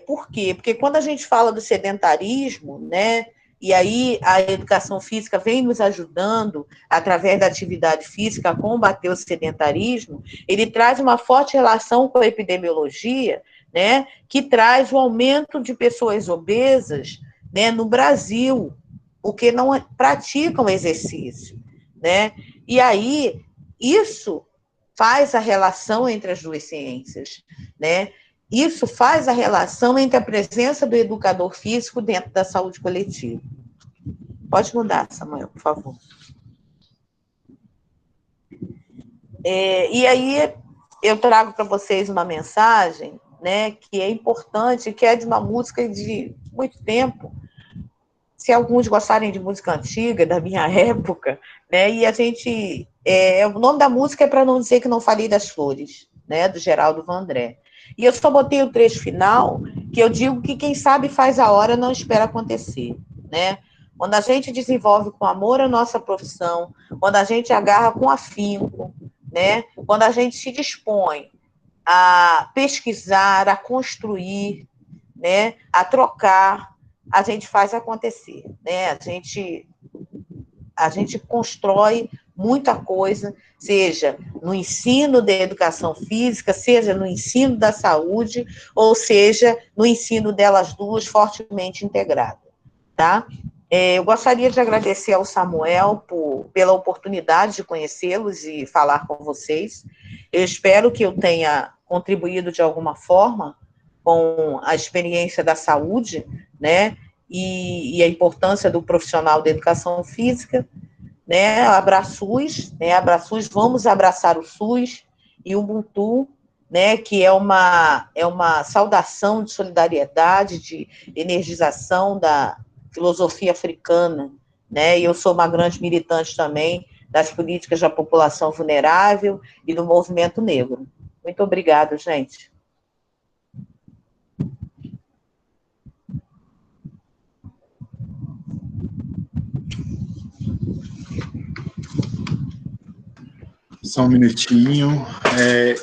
Por quê? Porque quando a gente fala do sedentarismo, né, e aí a educação física vem nos ajudando, através da atividade física, a combater o sedentarismo, ele traz uma forte relação com a epidemiologia, né, que traz o aumento de pessoas obesas, né, no Brasil, porque não praticam exercício, né? E aí, isso faz a relação entre as duas ciências, né? Isso faz a relação entre a presença do educador físico dentro da saúde coletiva. Pode mudar, Samuel, por favor. E aí, eu trago para vocês uma mensagem, né, que é importante, que é de uma música de muito tempo, se alguns gostarem de música antiga, da minha época, né, e a gente... o nome da música é Para Não Dizer Que Não Falei das Flores, né, do Geraldo Vandré. E eu só botei o trecho final, que eu digo que quem sabe faz a hora, não espera acontecer, né? quando a gente desenvolve com amor a nossa profissão, quando a gente agarra com afinco, né? Quando a gente se dispõe a pesquisar, a construir, né? A trocar, a gente faz acontecer, né? A gente constrói muita coisa, seja no ensino da educação física, seja no ensino da saúde, ou seja no ensino delas duas fortemente integrado, tá? Eu gostaria de agradecer ao Samuel pela oportunidade de conhecê-los e falar com vocês. Eu espero que eu tenha contribuído de alguma forma com a experiência da saúde, né? E a importância do profissional da educação física, né? Abraços, né? Abraços, vamos abraçar o SUS e o Ubuntu, né? Que é uma saudação de solidariedade, de energização da filosofia africana, né? E eu sou uma grande militante também das políticas da população vulnerável e do movimento negro. Muito obrigada, gente. Só um minutinho.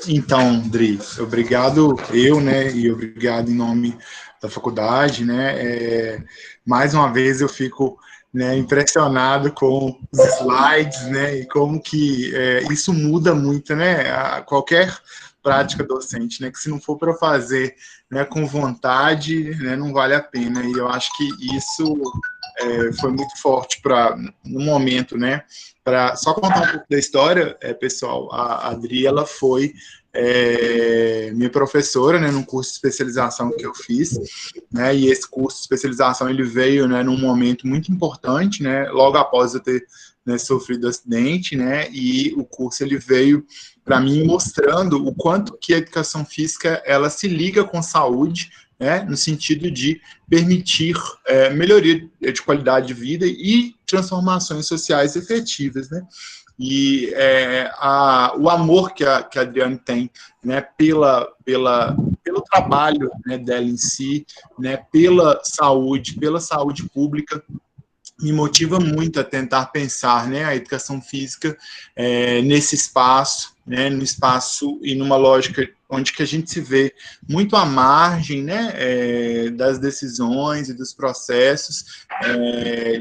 Então, Dri, obrigado né, e obrigado em nome da faculdade, né, mais uma vez eu fico, né, impressionado com os slides, né, e como que isso muda muito, né, qualquer prática docente, né, que se não for para fazer, né, com vontade, né, não vale a pena, e eu acho que isso foi muito forte no momento, né, para só contar um pouco da história, pessoal, a Adri, ela foi minha professora, né, num curso de especialização que eu fiz, né, e esse curso de especialização, ele veio, né, num momento muito importante, né, logo após eu ter, né, sofrido acidente, né, e o curso, ele veio para mim mostrando o quanto que a educação física, ela se liga com saúde, né, no sentido de permitir melhoria de qualidade de vida e transformações sociais efetivas, né? E o amor que a Adriane tem, né, pelo trabalho, né, dela em si, né, pela saúde pública, me motiva muito a tentar pensar, né, a educação física nesse espaço, né, no espaço e numa lógica onde que a gente se vê muito à margem, né, das decisões e dos processos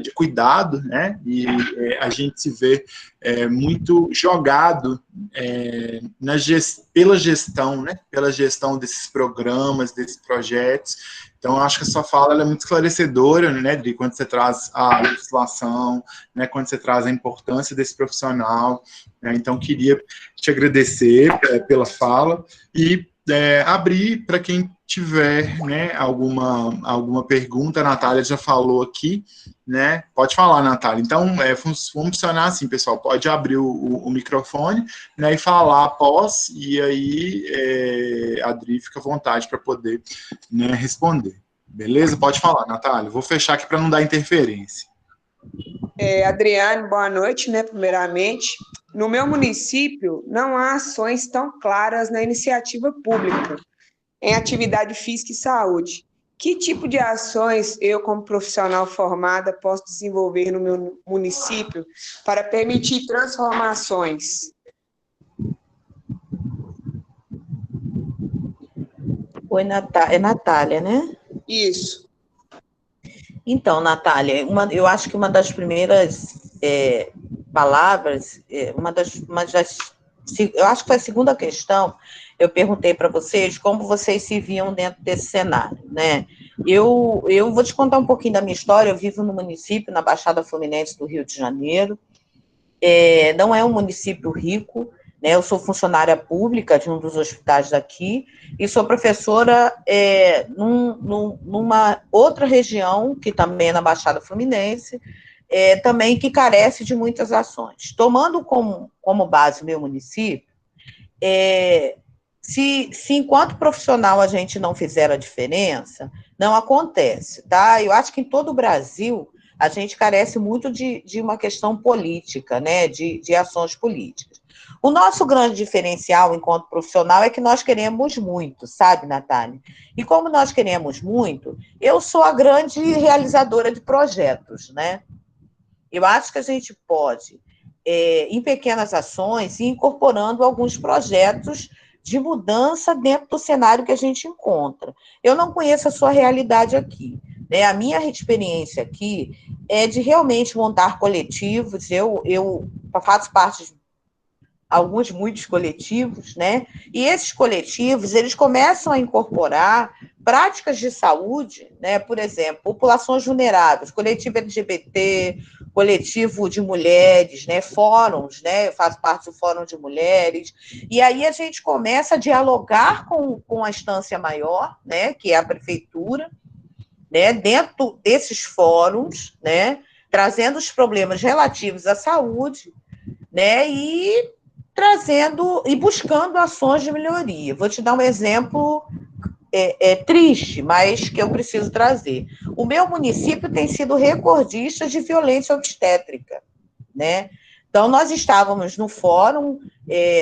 de cuidado, né, e a gente se vê muito jogado pela gestão, né, pela gestão desses programas, desses projetos. Então, eu acho que a sua fala é muito esclarecedora, né, Dri, quando você traz a legislação, né, quando você traz a importância desse profissional, né, então queria te agradecer pela fala e abrir para quem tiver, né, alguma pergunta. A Natália já falou aqui, né, pode falar, Natália. Então, vamos funcionar assim, pessoal, pode abrir o microfone, né, e falar após, e aí a Adri fica à vontade para poder, né, responder. Beleza? Pode falar, Natália. Vou fechar aqui para não dar interferência. Adriane, boa noite, né, primeiramente. No meu município, não há ações tão claras na iniciativa pública em atividade física e saúde. Que tipo de ações eu, como profissional formada, posso desenvolver no meu município para permitir transformações? Oi, Natália, né? Isso. Então, Natália, eu acho que uma das primeiras palavras, eu acho que foi a segunda questão, eu perguntei para vocês como vocês se viam dentro desse cenário, né? Eu vou te contar um pouquinho da minha história. Eu vivo no município, na Baixada Fluminense do Rio de Janeiro. Não é um município rico, né? Eu sou funcionária pública de um dos hospitais daqui e sou professora numa outra região, que também é na Baixada Fluminense, também que carece de muitas ações. Tomando como base o meu município, se enquanto profissional a gente não fizer a diferença, não acontece, tá? Eu acho que em todo o Brasil a gente carece muito de uma questão política, né? De ações políticas. O nosso grande diferencial enquanto profissional é que nós queremos muito, sabe, Natália? E como nós queremos muito, eu sou a grande realizadora de projetos, né? Eu acho que a gente pode, em pequenas ações, ir incorporando alguns projetos de mudança dentro do cenário que a gente encontra. Eu não conheço a sua realidade aqui, né? A minha experiência aqui é de realmente montar coletivos. Eu faço parte de muitos coletivos, né? E esses coletivos, eles começam a incorporar práticas de saúde, né? Por exemplo, populações vulneráveis, coletivo LGBT, coletivo de mulheres, né? Fóruns, né? Eu faço parte do Fórum de Mulheres, e aí a gente começa a dialogar com a instância maior, né? Que é a prefeitura, né? Dentro desses fóruns, né? Trazendo os problemas relativos à saúde, né? E trazendo e buscando ações de melhoria. Vou te dar um exemplo triste, mas que eu preciso trazer. O meu município tem sido recordista de violência obstétrica, né? Então, nós estávamos no fórum,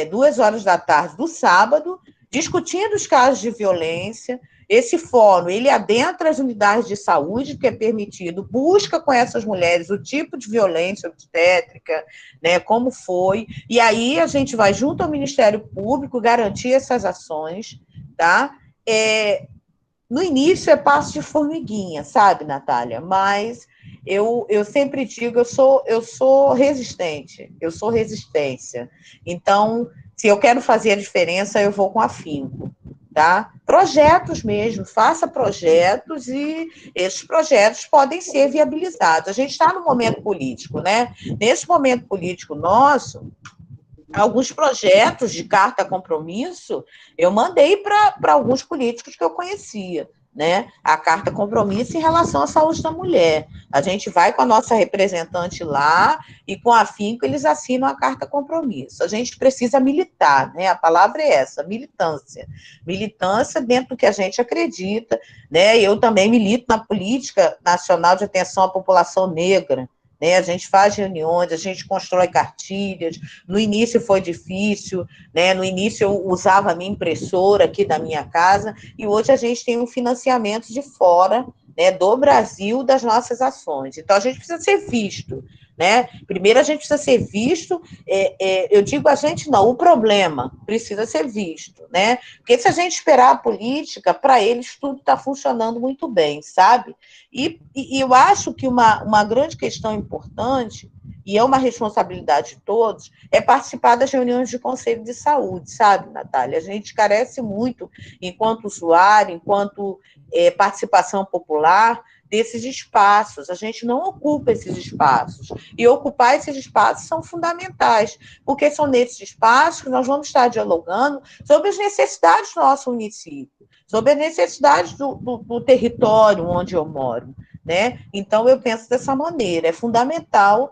2 horas da tarde do sábado, discutindo os casos de violência. Esse fórum, ele adentra as unidades de saúde, que é permitido, busca com essas mulheres o tipo de violência obstétrica, né, como foi, e aí a gente vai junto ao Ministério Público garantir essas ações, tá? No início é passo de formiguinha, sabe, Natália? Mas eu sempre digo, eu sou resistente, eu sou resistência. Então, se eu quero fazer a diferença, eu vou com afinco, tá? Projetos mesmo, faça projetos e esses projetos podem ser viabilizados. A gente está no momento político, né? Nesse momento político nosso, alguns projetos de carta compromisso eu mandei para alguns políticos que eu conhecia, né? A carta compromisso em relação à saúde da mulher. A gente vai com a nossa representante lá e com afinco eles assinam a carta compromisso. A gente precisa militar, né? A palavra é essa, militância. Militância dentro do que a gente acredita, né? Eu também milito na política nacional de atenção à população negra, né? A gente faz reuniões, a gente constrói cartilhas. No início foi difícil, né? No início eu usava a minha impressora aqui da minha casa, e hoje a gente tem um financiamento de fora, né, do Brasil, das nossas ações. Então, a gente precisa ser visto, né? Primeiro, a gente precisa ser visto, eu digo a gente não, o problema precisa ser visto, né? Porque se a gente esperar a política, para eles tudo está funcionando muito bem, sabe? E eu acho que uma grande questão importante, e é uma responsabilidade de todos, é participar das reuniões de conselho de saúde, sabe, Natália? A gente carece muito, enquanto usuário, enquanto participação popular, desses espaços. A gente não ocupa esses espaços. E ocupar esses espaços são fundamentais, porque são nesses espaços que nós vamos estar dialogando sobre as necessidades do nosso município, sobre as necessidades do território onde eu moro, né? Então, eu penso dessa maneira. É fundamental,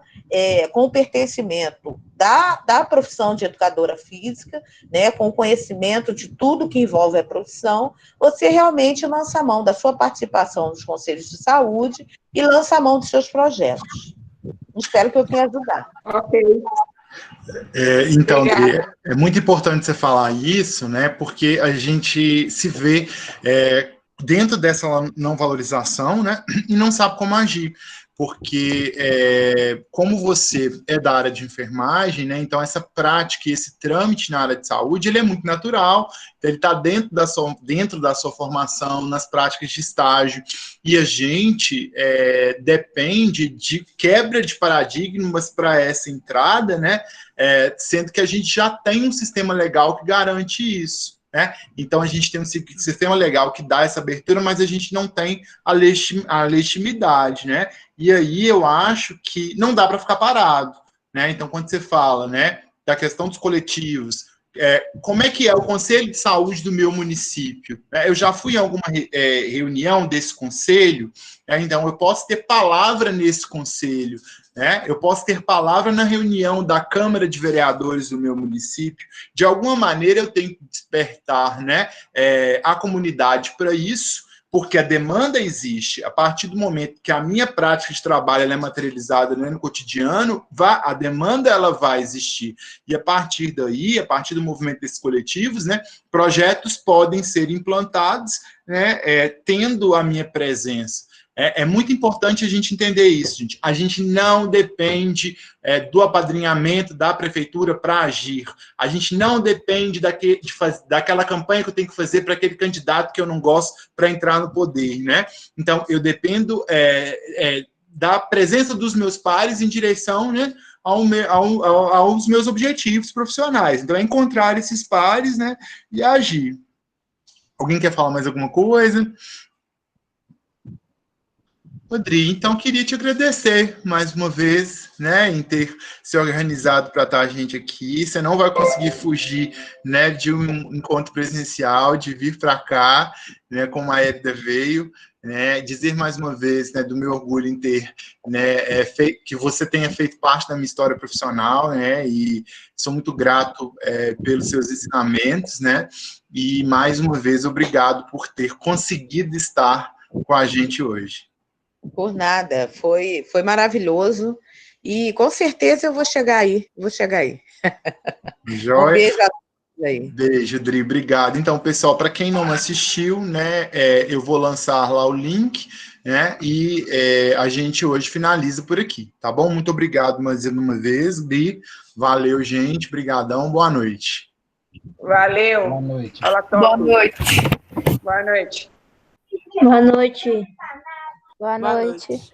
com o pertencimento da profissão de educadora física, né, com o conhecimento de tudo que envolve a profissão, você realmente lança a mão da sua participação nos conselhos de saúde e lança a mão dos seus projetos. Espero que eu tenha ajudado. Ok. Então, é muito importante você falar isso, né, porque a gente se vê dentro dessa não valorização, né, e não sabe como agir. Porque, como você é da área de enfermagem, né, então essa prática, esse trâmite na área de saúde, ele é muito natural, ele está dentro da sua formação, nas práticas de estágio, e a gente depende de quebra de paradigmas para essa entrada, né, sendo que a gente já tem um sistema legal que garante isso. Né? Então, a gente tem um sistema legal que dá essa abertura, mas a gente não tem a legitimidade, né? E aí eu acho que não dá para ficar parado, né? Então, quando você fala, né, da questão dos coletivos, como é que é o conselho de saúde do meu município? Eu já fui em alguma reunião desse conselho, então eu posso ter palavra nesse conselho, né? Eu posso ter palavra na reunião da Câmara de Vereadores do meu município. De alguma maneira eu tenho que despertar, né, a comunidade para isso, porque a demanda existe. A partir do momento que a minha prática de trabalho ela é materializada, né, no cotidiano, a demanda ela vai existir. E a partir daí, a partir do movimento desses coletivos, né, projetos podem ser implantados, né, tendo a minha presença. É muito importante a gente entender isso, gente. A gente não depende do apadrinhamento da prefeitura para agir. A gente não depende daquela campanha que eu tenho que fazer para aquele candidato que eu não gosto para entrar no poder, né? Então, eu dependo da presença dos meus pares em direção, né, aos meus objetivos profissionais. Então, é encontrar esses pares, né, e agir. Alguém quer falar mais alguma coisa? Rodrigo, então queria te agradecer mais uma vez, né, em ter se organizado para estar a gente aqui. Você não vai conseguir fugir, né, de um encontro presencial, de vir para cá, né, como a Hélida veio, né, dizer mais uma vez, né, do meu orgulho em ter, né, que você tenha feito parte da minha história profissional, né, e sou muito grato pelos seus ensinamentos, né, e mais uma vez obrigado por ter conseguido estar com a gente hoje. Por nada, foi maravilhoso, e com certeza eu vou chegar aí, Joia. Um beijo a todos aí. Beijo, Dri, obrigado. Então, pessoal, para quem não assistiu, né, eu vou lançar lá o link, né, e a gente hoje finaliza por aqui, tá bom? Muito obrigado mais uma vez, Dri, valeu, gente, brigadão, boa noite. Valeu. Boa noite. Boa noite. Boa noite. Boa noite. Boa noite.